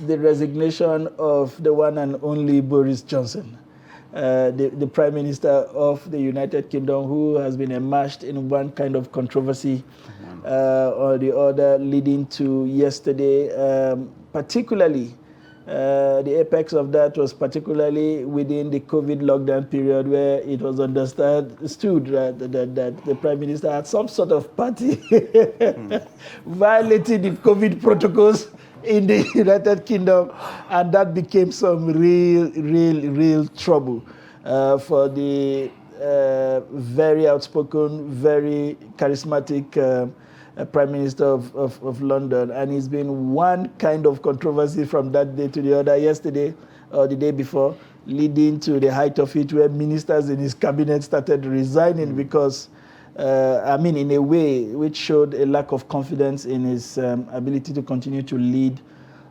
the resignation of the one and only Boris Johnson, the Prime Minister of the United Kingdom, who has been immersed in one kind of controversy or the other, leading to yesterday, particularly the apex of that was particularly within the COVID lockdown period, where it was understood that the Prime Minister had some sort of party violating the COVID protocols in the United Kingdom, and that became some real trouble for the very outspoken, very charismatic Prime Minister of London. And it's been one kind of controversy from that day to the other, yesterday or the day before, leading to the height of it, where ministers in his cabinet started resigning because, in a way which showed a lack of confidence in his ability to continue to lead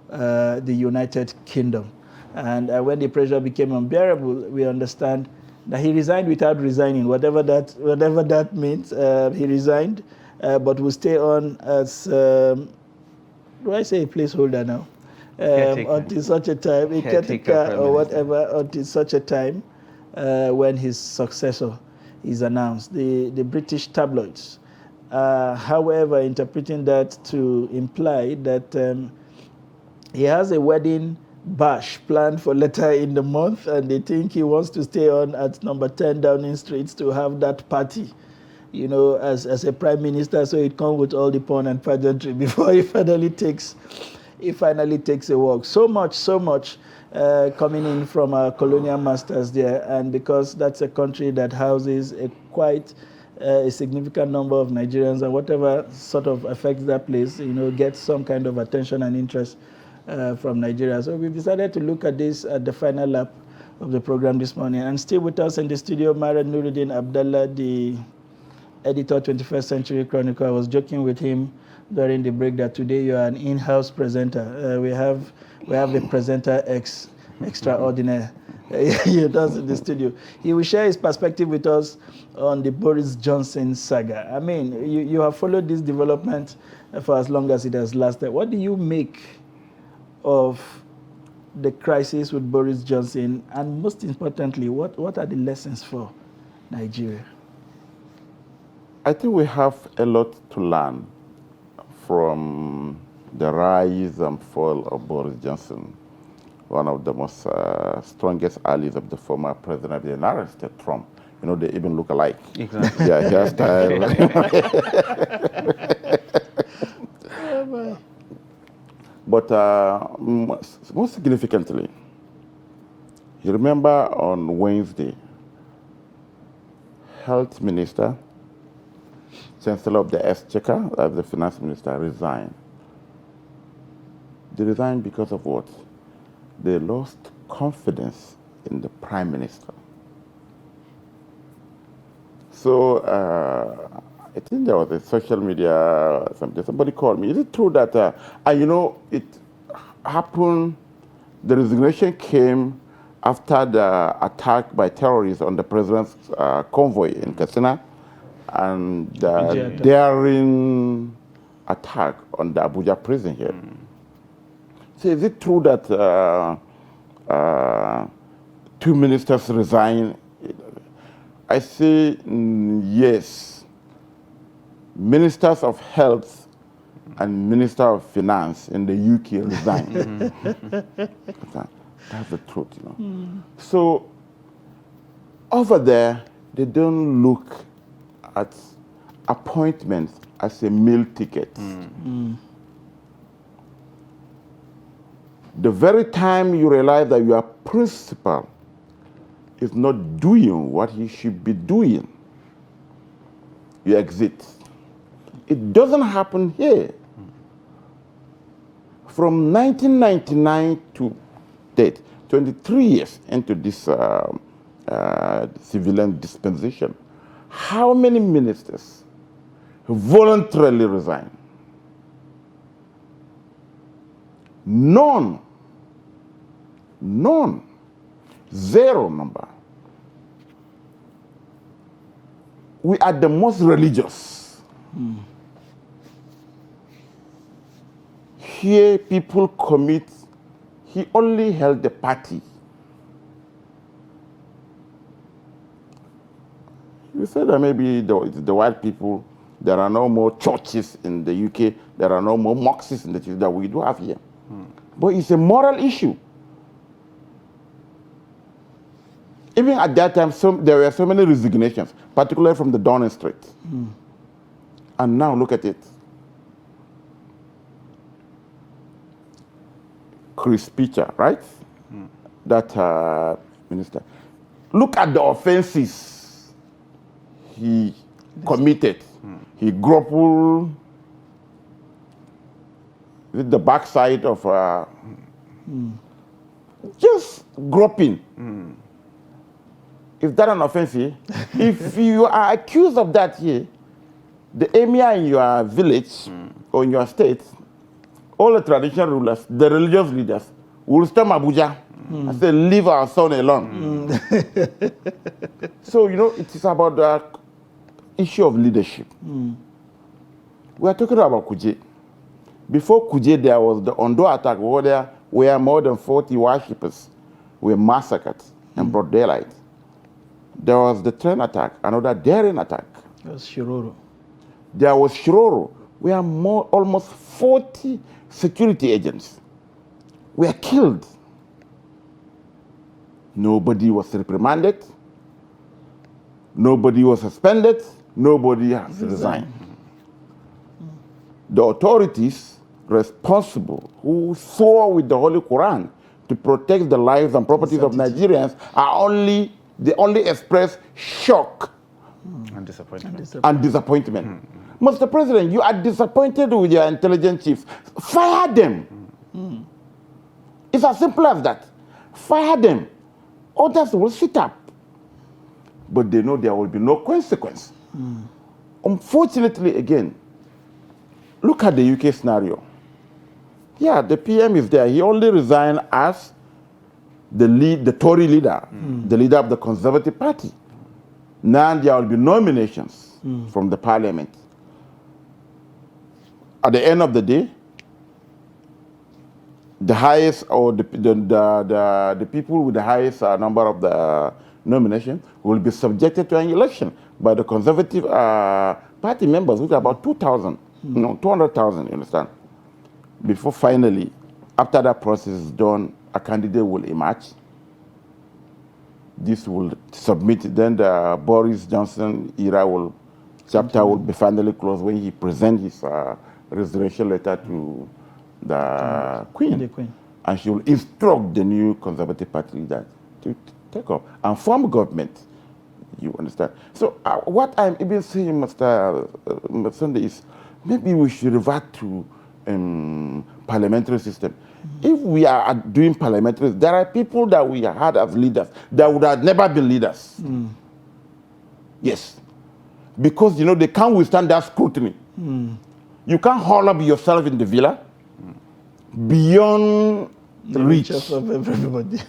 the United Kingdom. And when the pressure became unbearable, we understand that he resigned without resigning, whatever that means. He resigned, but will stay on as, do I say a placeholder now? Until such a time, a caretaker or whatever, until such a time when his successor is announced. The British tabloids, however, interpreting that to imply that he has a wedding bash planned for later in the month, and they think he wants to stay on at number 10 Downing Street to have that party, as a prime minister, so it comes with all the pomp and pageantry before he finally takes a walk. So much coming in from our colonial masters there, and because that's a country that houses quite a significant number of Nigerians, and whatever sort of affects that place, gets some kind of attention and interest from Nigeria. So we've decided to look at this at the final lap of the program this morning. And still with us in the studio, Mara Nuruddin Abdallah, the editor, 21st Century Chronicle. I was joking with him during the break that today you are an in-house presenter. We have a presenter extraordinaire that's in the studio. He will share his perspective with us on the Boris Johnson saga. I mean, you have followed this development for as long as it has lasted. What do you make of the crisis with Boris Johnson, and most importantly, what are the lessons for Nigeria? I think we have a lot to learn from the rise and fall of Boris Johnson, one of the most strongest allies of the former president of the United States, Trump. They even look alike. Exactly. Yeah, hairstyle. But most significantly, you remember on Wednesday, Health Minister, Chancellor of the Exchequer, the Finance Minister, resigned. They resigned because of what? They lost confidence in the Prime Minister. So I think there was a social media, somebody called me. Is it true that, it happened, the resignation came after the attack by terrorists on the president's convoy in Katsina, and the daring attack on the Abuja prison here. So is it true that two ministers resigned? I say yes. Ministers of Health and Minister of Finance in the UK resigned. That's the truth, So over there, they don't look at appointments as a meal ticket. The very time you realize that your principal is not doing what he should be doing, you exit. It doesn't happen here. From 1999 to date, 23 years into this civilian dispensation, how many ministers voluntarily resign? None. Zero number. We are the most religious. Here people commit he only held the party. You said that maybe the white people, there are no more churches in the UK, there are no more mosques in the church that we do have here. But it's a moral issue. Even at that time, there were so many resignations, particularly from the Downing Street. And now look at it. Chris Pitcher, right? That minister. Look at the offenses he committed. He grappled with the backside of just groping. Is that an offense? If you are accused of that here, the emir in your village or in your state, all the traditional rulers, the religious leaders, will storm Abuja and say, leave our son alone. So, you know, it is about the issue of leadership. We are talking about Kuje. Before Kuje, there was the Ondo attack where more than 40 worshippers were massacred in broad daylight. There was the train attack, another daring attack. That was Shiroro. There was Shiroro, where almost 40 security agents were killed. Nobody was reprimanded. Nobody was suspended. Nobody has resigned. The authorities responsible who swore with the Holy Quran to protect the lives and properties of Nigerians they only express shock And disappointment. Mr. President, you are disappointed with your intelligence chiefs. Fire them. It's as simple as that. Fire them. Others will sit up. But they know there will be no consequence. Unfortunately, again, look at the UK scenario. Yeah, the PM is there. He only resigned as the Tory leader, the leader of the Conservative Party. Now there will be nominations from the Parliament. At the end of the day, the highest or the people with the highest number of the nomination will be subjected to an election by the Conservative Party members, which are about 2,000, 200,000, you understand? Before finally, after that process is done, a candidate will emerge. This will submit, then the Boris Johnson era chapter will be finally closed when he presents his resignation letter to the Queen. And she will instruct the new Conservative Party leader to take up and form government. You understand? So what I'm even saying, Mr. Sunday, is maybe we should revert to parliamentary system. If we are doing parliamentary, there are people that we had as leaders that would have never been leaders. Yes. Because, you know, they can't withstand that scrutiny. You can't haul up yourself in the villa beyond the reach of everybody.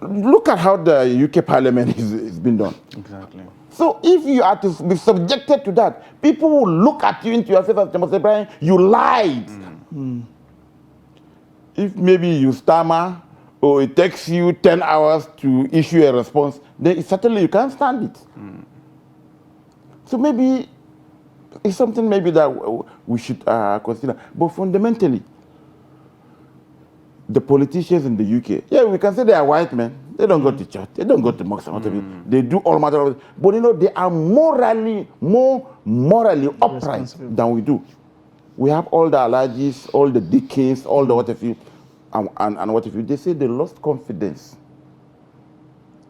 Look at how the UK Parliament is being done. Exactly. So if you are to be subjected to that, people will look at you into your face and say, Mr. Brian, you lied. If maybe you stammer or it takes you 10 hours to issue a response, then certainly you can't stand it. So maybe it's something maybe that we should consider. But fundamentally, the politicians in the UK, yeah, we can say they are white men. They don't go to church. They don't go to mosques. They do all matter of it. But you know, they are more morally upright than we do. We have all the allergies, all the decays, all the what have you, and what have you. They say they lost confidence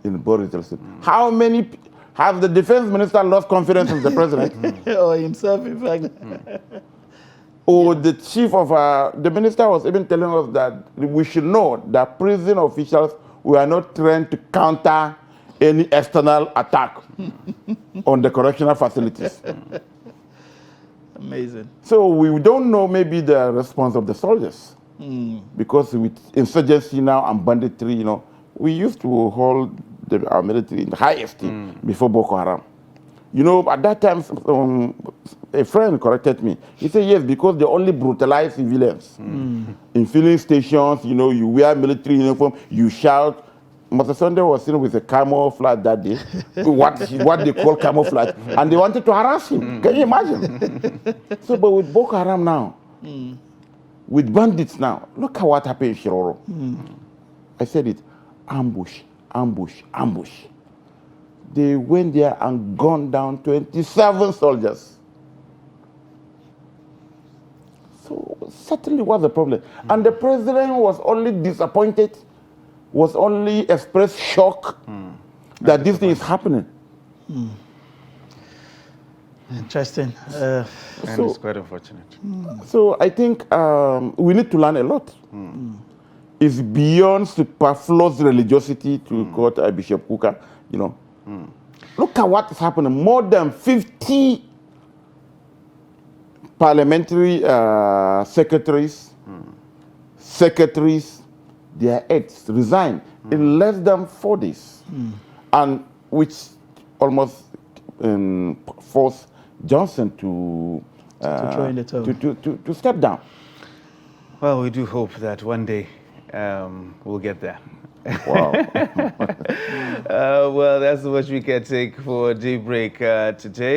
in Boris Johnson. How many have the defense minister lost confidence in the president? Or himself, in fact. Or the chief of the minister was even telling us that we should know that prison officials were not trained to counter any external attack on the correctional facilities. Amazing. So we don't know maybe the response of the soldiers. Because with insurgency now and banditry, you know, we used to hold our military in the high esteem before Boko Haram. You know, at that time, a friend corrected me. He said, yes, because they only brutalize civilians. In filling stations, you know, you wear military uniform, you shout. Mr. Sunday was sitting with a camouflage that day, what they call camouflage, and they wanted to harass him. Can you imagine? So, but with Boko Haram now, with bandits now, look at what happened in Shiroro. I said it, ambush, ambush, ambush. They went there and gunned down 27 soldiers. So certainly was the problem. And the president was only disappointed, was only expressed shock that this thing is happening. Interesting. And it's quite unfortunate. So I think we need to learn a lot. It's beyond superfluous religiosity to quote Bishop Kuka, you know. Look at what is happening. More than 50 parliamentary secretaries, their aides resigned in less than 4 days, and which almost forced Johnson to throw in the towel. to step down. Well, we do hope that one day we'll get there. Wow. Well, that's what we can take for Daybreak today.